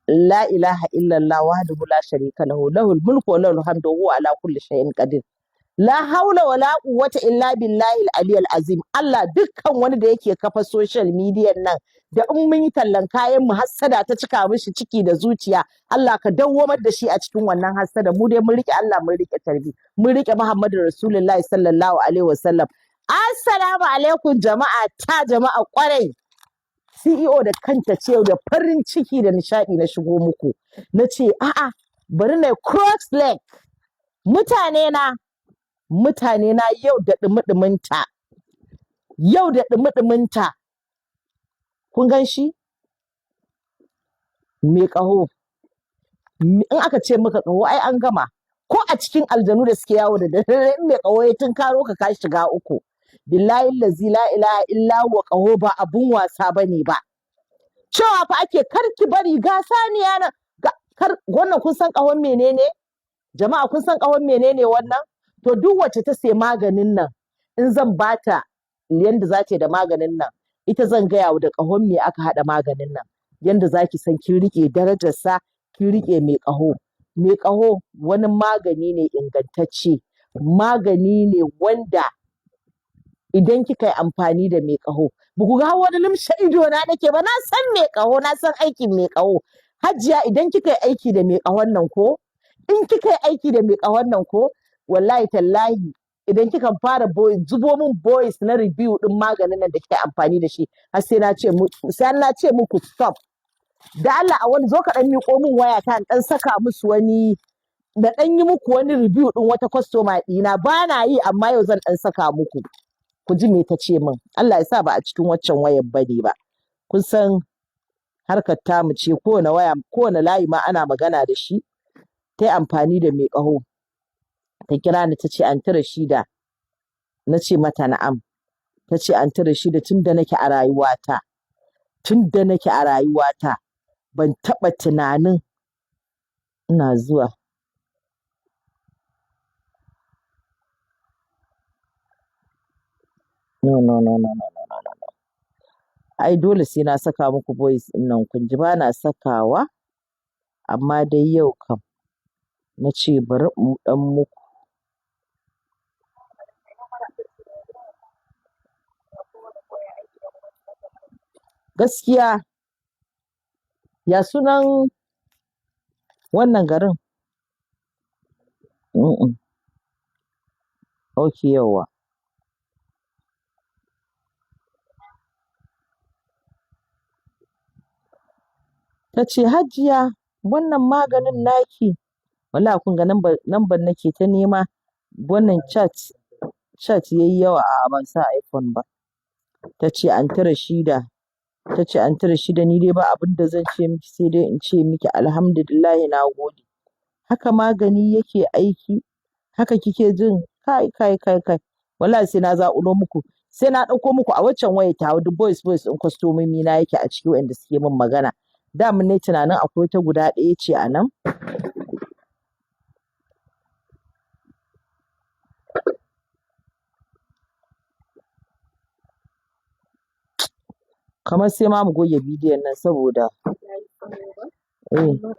la ilaha illallah wahdahu la sharika lahu lahul mulku wa lahul hamdu wa huwa ala kulli shay'in qadir. La haula wa la quwwata illa billahi al-aliyyil azim. Allah dukkan wani da yake kafa social media nan da in mun yi tallan kayan mu hassada ta cika mishi ciki da zuciya, Allah ka dawwamar da shi a cikin wannan hassada. Mu dai mun rike Allah, mun rike tarbi, mun rike Muhammadu Rasulullahi sallallahu alaihi wasallam. Assalamu alaikum jama'a kwarai. CEO da kanta ce da farin ciki da nishadi na shigo muku. Na ce a'a bari na cross leg. Mutane na yau da ɗumi-ɗuminta. Kun gan shi? Me ƙaho. In aka ce maka ƙaho ai an gama. Ko a cikin aljanu da suke yawo da dare in mai ƙaho ya tunkaro ka shiga uku. Billahi allazi la ilaha illa huwa ƙaho ba abun wasa bane ba. Cewa fa ake karki bari ga saniya nan. Wannan kun san ƙahon menene? Jama'a kun san ƙahon menene wannan? To duk wacce ta sai maganin nan in zan bata yanda za ta yi da maganin nan, ita zan gaya wa da ƙahon me aka haɗa maganin nan. Yanda za ki san kin riƙe darajarsa, kin riƙe mai ƙaho. Mai ƙaho wani magani ne ingantacce, magani ne wanda idan kika yi amfani da mai ƙaho, ba ku ga wani limshe ido na nake ba, na san mai ƙaho, na san aikin mai ƙaho. Hajiya idan kika yi aiki da mai ƙahon nan ko, in kika yi aiki da mai ƙahon nan ko, wallahi tallahi idan kika fara zubo min boys na review din maganin nan da kika amfani da shi, har sai na ce muku stop. Da Allah a wani zo ka dan miƙo min waya ta dan saka musu wani da dan yi muku wani review din wata customer ɗina, ba na yi amma yau zan dan saka muku. Ku ji me ta ce min. Allah ya sa ba a cikin waccan wayar bane ba. Kun san harkar tamu ce, kowane waya kowane layi ma ana magana da shi. Ta yi amfani da mai ƙaho. Ta kira ni ta ce Anty Rashida. Na ce mata na'am. Ta ce Anty Rashida tun da nake a rayuwata ban taɓa tunanin ina zuwa. No. Ai dole sai na saka muku voice ɗin nan kun ji, ba na sakawa, amma dai yau kam na ce bari in ɗan muku. Gaskiya ya sunan wannan garin? Ok yawa. Ta ce Hajiya wannan maganin naki, wallahi kun ga number nake ta nema, wannan chat yayi yawa a ban sa iPhone ba. Ta ce Anty Rashida ni dai ba abin da zan ce miki sai dai in ce miki alhamdulillah na gode. Haka magani yake aiki, haka kike jin kai. Wallahi sai na zaƙulo muku, sai na ɗauko muku a waccan wayar tawa duk voice ɗin kwastomomi na yake a ciki waɗanda suke min magana. Da mun ne tunanin akwai ta guda ɗaya ce a nan. Kamar sai ma mu goge bidiyon nan saboda